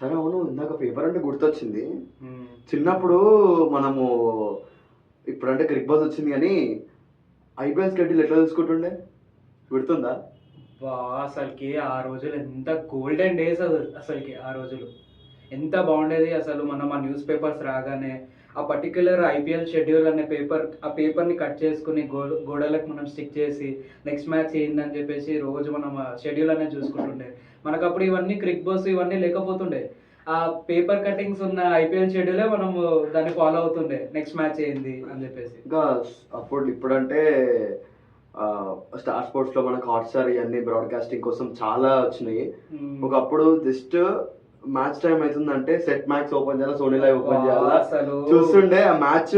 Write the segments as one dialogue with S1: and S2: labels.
S1: సరే అవును. ఇందాక పేపర్ అంటే గుర్తొచ్చింది. చిన్నప్పుడు మనము ఇప్పుడంటే క్రిక్ బాస్ వచ్చింది గానీ, ఐపీఎల్ షెడ్యూల్ ఎట్లా చూసుకుంటుండే? గుర్తుందా?
S2: అసలుకి ఆ రోజులు ఎంత గోల్డెన్ డేస్ అసలుకి ఆ రోజులు. ఎంత బాగుండేది అసలు. మనం ఆ న్యూస్ పేపర్స్ రాగానే ఆ పర్టిక్యులర్ ఐపీఎల్ షెడ్యూల్ అనే ఆ పేపర్‌ని కట్ చేసుకొని గోడలకు మనం స్టిక్ చేసి నెక్స్ట్ మ్యాచ్ ఏందని చెప్పేసి రోజు మనం ఆ షెడ్యూల్ అనేది చూసుకుంటుండే. మనకప్పుడు ఇవన్నీ క్రిక్ బాస్ ఇవన్నీ లేకపోతుండే. ఆ పేపర్ కటింగ్స్ ఉన్న ఐపీఎల్ షెడ్యూలే మనము దాన్ని ఫాలో అవుతుండే. నెక్స్ట్ మ్యాచ్ ఏంది అని చెప్పేసి.
S1: ఇంకా ఇప్పుడంటే స్టార్ స్పోర్ట్స్‌లో మనకు హాట్‌స్టార్ ఇయన్నీ బ్రాడ్‌కాస్టింగ్ కోసం చాలా వచ్చినాయి.
S2: హ్మ్.
S1: ఒకప్పుడు జస్ట్ మ్యాచ్ టైమ్ అయితుందంటే సెట్ మ్యాక్స్ ఓపెన్ చేయాలా, సోనీ లైవ్ ఓపెన్ చేయాలా
S2: అసలు
S1: చూస్తుండే ఆ మ్యాచ్.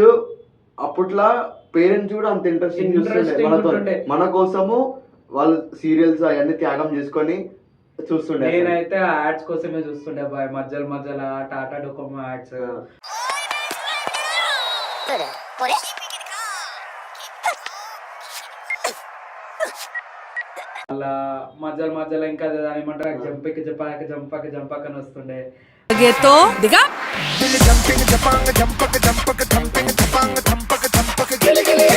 S1: అప్పట్లా పేరెంట్స్ కూడా అంత ఇంట్రెస్టింగ్ చూస్తుండే.
S2: ఉంటుండే.
S1: మన కోసము వాళ్ళు సీరియల్స్ అవన్నీ త్యాగం చేసుకొని చూస్తుండే అసలు.
S2: నేనైతే ఆ యాడ్స్ కోసమే చూస్తుండే బాయ్. మధ్యలో టాటా డోకోమో యాడ్స్. అలా మధ్యలో ఇంకా దాని ఏమంటారు జంపక అని వస్తుండే.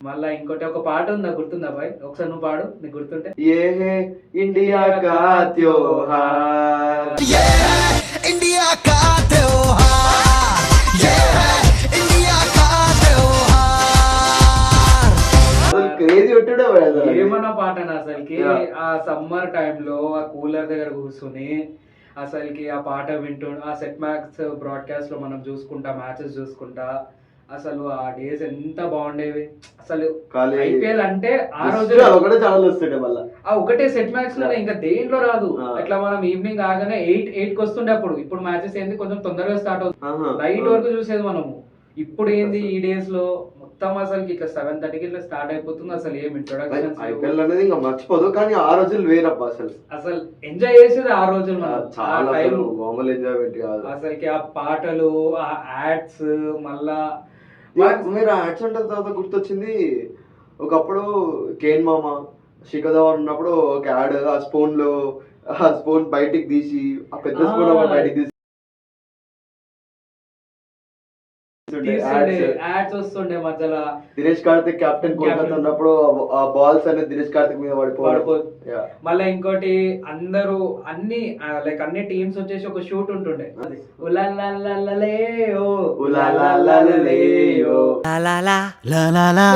S2: మళ్ళా ఇంకోటి ఒక పాట ఉందా, గుర్తుందా బాయ్? ఒకసారి నువ్వు పాడు, నీకు గుర్తుంటే.
S1: ये है इंडिया का त्योहार,
S3: इंडिया का त्योहार, ये है इंडिया का त्योहार।
S1: అసలు క్రేజీ కొట్టుడే భయ్ అసలు.
S2: ఏమన్నా పాటనా అసలుకి.
S1: Yeah.
S2: ఆ సమ్మర్ టైంలో ఆ కూలర్ దగ్గర కూర్చుని అసలుకి ఆ పాట వింటూ ఆ సెట్ మ్యాక్స్ బ్రాడ్కాస్ట్ లో మనం చూసుకుంటా మ్యాచెస్ చూసుకుంటా అసలు ఆ డేస్ ఎంత బాగుండేవి అసలు.
S1: ఖాళీ
S2: ఐపీఎల్ అంటే ఆ
S1: just
S2: రోజు
S1: ఒకటే ఛానల్ వస్తుండే మళ్ళా.
S2: ఆ ఒకటే సెట్ మ్యాక్స్ లోనే, ఇంకా దేంట్లో రాదు.
S1: Ah.
S2: ఇట్లా మనం ఈవినింగ్ ఆగానే 8 కి వస్తుండే అప్పుడు. ఇప్పుడు మ్యాచెస్ ఏంది కొంచెం తొందరగా స్టార్ట్ అవుతుంది.
S1: ఆహా.
S2: నైట్ వరకు చూసేది మనము. ఇప్పుడు ఏంది ఈ డేస్ లో మొత్తం అసలు ఇట్లా 7:30కి ఇట్లా స్టార్ట్ అయిపోతుంది. అసలు ఏం ఇంట్రొడక్షన్స్
S1: ఐపీఎల్ అనేది ఇంకా మర్చిపోదు, కానీ ఆ రోజులు వేరబ్బా అసలు.
S2: అసలు ఎంజాయ్ చేసేది ఆ రోజులు మనం.
S1: చాలా
S2: ఆ time,
S1: అసలు మామూలు ఎంజాయ్మెంట్ కాదు.
S2: అసలుకి ఆ పాటలు, ఆ యాడ్స్, మళ్ళా
S1: మీరు యాడ్స్ అంటే తర్వాత గుర్తొచ్చింది, ఒకప్పుడు కేన్ మామ శిఖర్ ధవన్ ఉన్నప్పుడు ఒక యాడ్, ఆ స్పూన్ బయటికి తీసి ఆ పెద్ద స్పూన్ బయటికి తీసి
S2: యాడ్స్ వస్తుండే మధ్యలో.
S1: దినేష్ కార్తిక్ కెప్టెన్ కోల్కతా ఉన్నప్పుడు ఆ బాల్స్ అనేది దినేష్ కార్తిక్ మీద పడిపోవడం.
S2: మళ్ళీ ఇంకోటి అందరూ అన్ని టీమ్స్ వచ్చేసి ఒక షూట్ ఉంటుండే. ఉలాలాలలలే ఓ
S1: ఉలాలాలలలే ఓ.
S3: La la la la la la.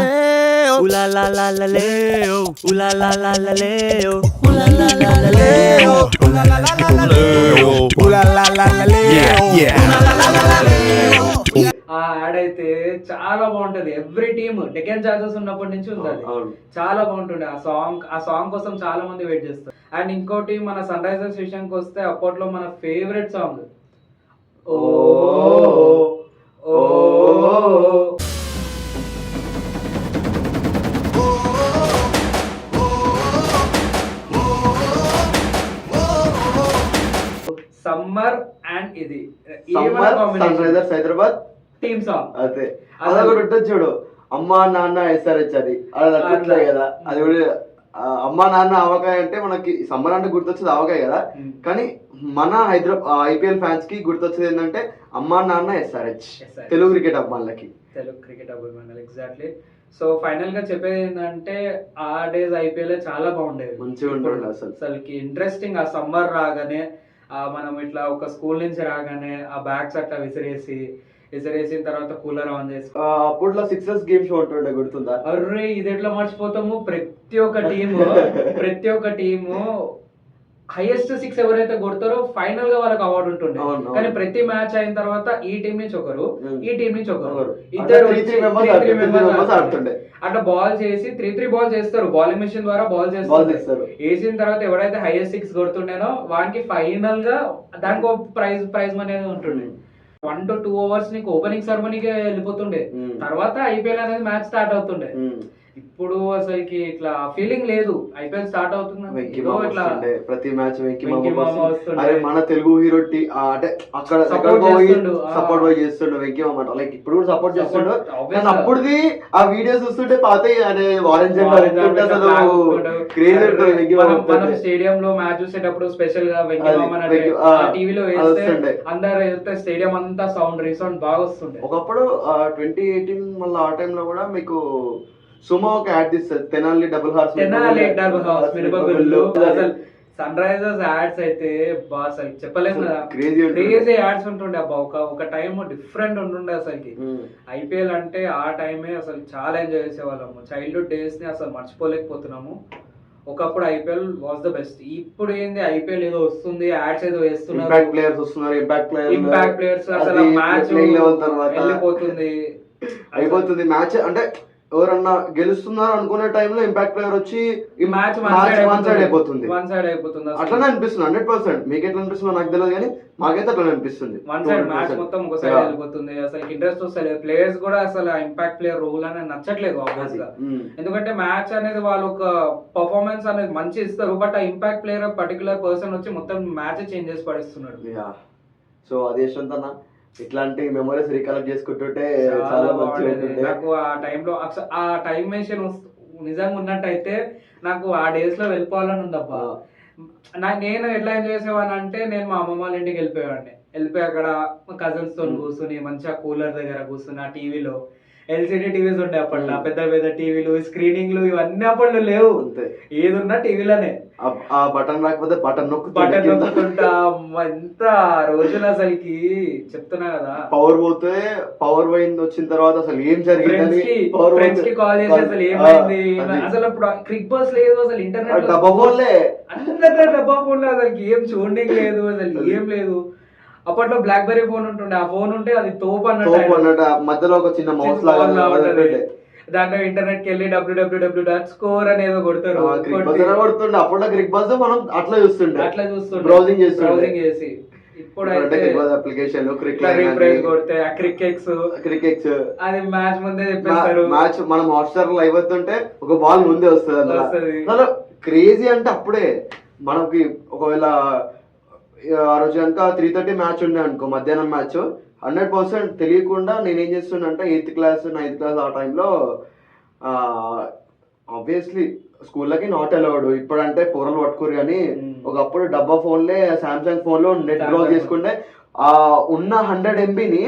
S3: Ooh la la la la leo. Ooh la la la la leo. Ooh la la la la leo. Ooh la la la la leo. Ooh la la la la leo. Yeah. Ooh la la la la leo.
S2: ఆ add అయితే చాలా బాగుంటది. Every team Deccan chargers ఉన్నప్పటి నుంచి ఉంది అది.
S1: అవును.
S2: చాలా బాగుంటుండే ఆ సాంగ్ కోసం చాలా మంది వెయిట్ చేస్తారు. అండ్ ఇంకోటి మన సన్ రైజర్స్ విషయానికి వస్తే అప్పట్లో మన ఫేవరెట్ సాంగ్ ఓ ఓ సమ్మర్ అండ్ ఇది
S1: Sunrisers Hyderabad
S2: team song.
S1: అదే అది ఒకటి ఉంటుంది చూడు, అమ్మా నాన్న ఎస్ఆర్హెచ్ అది అది అట్లుంటాయి కదా. అది కూడా అమ్మా నాన్న ఆవకాయ అంటే మనకి సమ్మర్ అంటే గుర్తొచ్చేది ఆవకాయ కదా, కానీ మన హైదరాబాద్ ఐపీఎల్ ఫ్యాన్స్ కి గుర్తొచ్చేది ఏంటంటే అమ్మా నాన్న ఎస్ఆర్హెచ్, తెలుగు క్రికెట్ అభిమానులకి.
S2: ఎగ్జాక్ట్లీ. సో ఫైనల్ గా చెప్పేది ఏంటంటే ఆ డేస్ ఐపీఎల్ చాలా బాగుండేది,
S1: మంచిగా ఉంటుంది అసలు.
S2: అసలుకి ఇంట్రెస్టింగ్. ఆ సమ్మర్ రాగానే మనం ఇట్లా ఒక స్కూల్ నుంచి రాగానే ఆ బ్యాగ్స్ అట్లా విసిరేసిన తర్వాత కూలర్ ఆన్ చేసి
S1: అప్పట్లో సిక్సెస్ గేమ్ షో ఉంటుండే, గుర్తుందా?
S2: అర్రే ఇది ఎట్లా మర్చిపోతాము. ప్రతి ఒక్క టీము హైయెస్ట్ 6 ఎవరైతే కొడతారో ఫైనల్ గా వాళ్ళకి అవార్డు ఉంటుండే. కానీ ప్రతి మ్యాచ్ అయిన తర్వాత ఈ టీం నుంచి ఒకరు, ఈ టీం నుంచి ఒకరు, ఇద్దరు
S1: ఆడుతుండే.
S2: అట్లా బాల్ చేసి 3 బాల్ చేస్తారు. బాలింగ్ మెషిన్ ద్వారా బాల్ చేస్తారు. వేసిన తర్వాత ఎవరైతే హైయెస్ట్ 6 కొడుతుండేనో వానికి ఫైనల్ గా దానికి ఒక ప్రైజ్ మనీ అనేది ఉంటుండే. 1 to 2 hours నీకు ఓపెనింగ్ సెరమనీకి వెళ్ళిపోతుండే. తర్వాత ఐపీఎల్ అనేది మ్యాచ్ స్టార్ట్ అవుతుండే. ఇప్పుడు అసలుకి ఇట్లా ఫీలింగ్ లేదు. ఐపీఎల్ స్టార్ట్ అవుతుంది
S1: వెంకీ
S2: ఏదో
S1: మామ
S2: ఇట్లా
S1: వస్తుండే, ప్రతి మ్యాచ్ వెంకీ
S2: వెంకీ
S1: మామ
S2: మామ వస్తుండే.
S1: అరే మన తెలుగు హీరో అంటే అక్కడ
S2: Support
S1: పోయి
S2: చేస్తుండు,
S1: సపోర్ట్ పోయి చేస్తుండు వెంకీ మామ. లైక్ ఇప్పుడు కూడా సపోర్ట్ చేస్తుండు.
S2: obvious
S1: కానీ
S2: గా.
S1: అప్పుడుది ఆ వీడియోస్ చూస్తుంటే పాత అనే ఆరెంజ్ అసలు క్రేజ్ ఉంటుంది వెంకీ మామ
S2: మనం
S1: వస్తుంటే.
S2: స్టేడియం లో మ్యాచ్ చూసేటప్పుడు స్పెషల్ గా వెంకీ
S1: అది
S2: మామ టీవీలో
S1: అది
S2: వేస్తే
S1: వస్తుండే.
S2: అందరు వెళ్తే స్టేడియం అంతా సౌండ్ రీసౌండ్ బాగా వస్తుండే.
S1: ఒకప్పుడు 2018 మళ్ళీ ఆ టైంలో కూడా మీకు సుమో ఒక యాడ్ తీస్తారు, Tenali double horse
S2: Tenali double house మిరపగుళ్ళు. అసలు సన్ రైజర్స్ యాడ్స్ అయితే బా అసలు చెప్పలేము కదా,
S1: Crazy ఉంటుండే.
S2: క్రేజీ యాడ్స్ ఉంటుండే అబ్బా. ఒక టైం డిఫరెంట్ ఉంటుండే అసలుకి. ఐపీఎల్ అంటే ఆ టైమే అసలు చాలా ఎంజాయ్ చేసేవాళ్ళము. చైల్డ్హుడ్ డేస్ ని అసలు మర్చిపోలేకపోతున్నాము. ఒకప్పుడు ఐపీఎల్ వాజ్ ద బెస్ట్. ఇప్పుడు ఏంది ఐపీఎల్ ఏదో వస్తుంది, యాడ్స్ ఏదో వేస్తున్నారు,
S1: ఇంపాక్ట్ ప్లేయర్స్ వస్తున్నారు, ఇంపాక్ట్
S2: ప్లేయర్స్ అసలు మ్యాచ్
S1: తర్వాత
S2: వెళ్ళిపోతుంది,
S1: అయిపోతుంది మ్యాచ్. అంటే ఎవరన్నా గెలుస్తున్నారు అనుకునే టైంలో ఇంపాక్ట్ ప్లేయర్ వచ్చి
S2: ఈ మ్యాచ్
S1: వన్ సైడ్ అయిపోతుంది.
S2: అసలు.
S1: అట్లానే అనిపిస్తుంది 100%. మీకు ఎట్లా అనిపిస్తుందో నాకు తెలియదు కానీ మాకైతే అట్లా అనిపిస్తుంది.
S2: వన్ సైడ్ మ్యాచ్ మొత్తం ఒక సైడ్ వెళ్ళిపోతుంది. అసలు ఇంట్రెస్ట్ వస్తలేదు. ప్లేయర్స్ కూడా అసలు ఇంపాక్ట్ ప్లేయర్ రోల్ అనేది నచ్చట్లేదు ఆబ్వియస్ గా. ఎందుకంటే మ్యాచ్ అనేది వాళ్ళు ఒక పర్ఫార్మెన్స్ అనేది మంచి ఇస్తారు, బట్ ఆ ఇంపాక్ట్ ప్లేయర్ పర్టికులర్ పర్సన్ వచ్చి మొత్తం మ్యాచ్ చేంజ్ చేసి పడిస్తున్నాడు.
S1: సో అది యశ్వంత్ ఇట్లాంటి మెమరీస్ రికలెక్ట్ చేసుకుంటుంటే చాలా మంచిగా ఉంటుంది.
S2: నాకు ఆ టైంలో ఆ టైం మెషిన్ నిజంగా ఉన్నట్టయితే నాకు ఆ డేస్ లో వెళ్ళిపోవాలని ఉందబ్బా. నేను ఎట్లా ఎంజాయ్ చేసేవాడిని అంటే, నేను మా అమ్మమ్మ వాళ్ళ ఇంటికి వెళ్ళిపోయి అక్కడ కజిన్స్ తో కూర్చుని మంచిగా కూలర్ దగ్గర కూర్చుని ఆ టీవీలో ఎల్సిడి టీవీస్ ఉండే అప్పట్లో, పెద్ద పెద్ద టీవీలు, స్క్రీనింగ్లు ఇవన్నీ అప్పట్లో లేవు. ఏది ఉన్నా టీవీలోనే.
S1: ఆ బటన్ రాకపోతే బటన్
S2: నొక్కుతుంటా. ఎంత రోజులు అసలుకి చెప్తున్నా కదా.
S1: పవర్ పోతే పవర్ పోయింది, వచ్చిన తర్వాత అసలు ఏం జరిగింది
S2: ఫ్రెండ్స్ కి కాల్ చేసి అసలు ఏమైంది అసలు. అప్పుడు క్రిక్ బస్ లేదు, అసలు ఇంటర్నెట్
S1: డబ్బా ఫోన్లే,
S2: అందరిలో డబ్బా ఫోన్ లేదు, అసలు ఏం చూడడానికి లేదు, అసలు ఏం లేదు. అప్పట్లో బ్లాక్ బెర్రీ ఫోన్ ఉంటుండే, ఆ ఫోన్ ఉంటే అది తోపు అన్నట్టు,
S1: మధ్యలో ఒక చిన్న మౌస్ లాగా
S2: దాంట్లో ఇంటర్నెట్ కి వెళ్ళి www.score అనేది కొడతారు.
S1: కొడుతుండే అప్పట్లో క్రిక్ బస్ మనం అట్లా చూస్తుండే బ్రౌజింగ్ చేసి.
S2: ఇప్పుడు
S1: అప్లికేషన్
S2: కొడితే క్రికెట్స్ అది మ్యాచ్ ముందే చెప్పేస్తారు.
S1: మ్యాచ్ మనం హాట్స్టార్ లైవ్ అవుతుంటే ఒక బాల్ ముందే వస్తుంది అందులో. క్రేజీ అంటే అప్పుడే మనకి ఒకవేళ ఆ రోజు కనుక 3:30 మ్యాచ్ ఉండే అనుకో, మధ్యాహ్నం మ్యాచ్, 100% తెలియకుండా నేనేం చేస్తున్నా అంటే 8th క్లాస్ 9th క్లాస్ ఆ టైంలో ఆబ్వియస్లీ స్కూళ్ళకి నాట్ అలౌడ్. ఇప్పుడంటే పొరలు పట్టుకోరు కానీ ఒకప్పుడు డబ్బా ఫోన్లే, సామ్సంగ్ ఫోన్ లో నెట్ బ్రౌజ్ చేసుకుంటే ఆ ఉన్న 100 MBని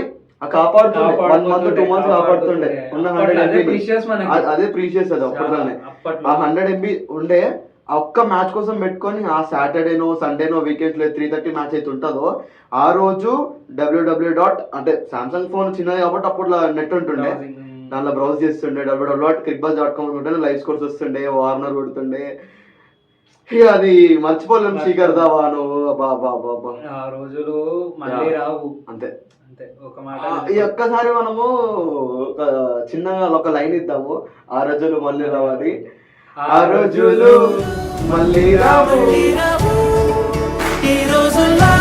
S1: కాపాడుతుండే. 1 month 2 months కాపాడుతుండే ఉన్న 100 MB. అదే ప్రీషియస్ అది అప్పట్లోనే. ఆ 100 MB ఉండే ఆ ఒక్క మ్యాచ్ కోసం పెట్టుకొని ఆ సాటర్డేనో సండేనో వీకెండ్స్ లో 3:30 మ్యాచ్ అయితే ఉంటుందో ఆ రోజు www. అంటే సామ్సంగ్ ఫోన్ చిన్నది కాబట్టి అప్పుడు నెట్ ఉంటుండే, దాంట్లో బ్రౌజ్ చేస్తుండే. www.crickbuzz.com ఉంటుండే, లైవ్ స్కోర్స్ వస్తుండే, వార్నర్ కొడుతుండే. ఇక అది మర్చిపోలేం. శీకర్ ధావా నువ్వు
S2: ఆ రోజులు మళ్ళీ రావు.
S1: అంతే.
S2: ఒక మాట
S1: ఈ ఒక్కసారి మనము ఒక చిన్నగా ఒక లైన్ ఇద్దాము, ఆ రోజులు మళ్ళీ రావాలి, ఆ రోజులు మళ్ళీ రావు.
S3: ఈ రోజుల్లో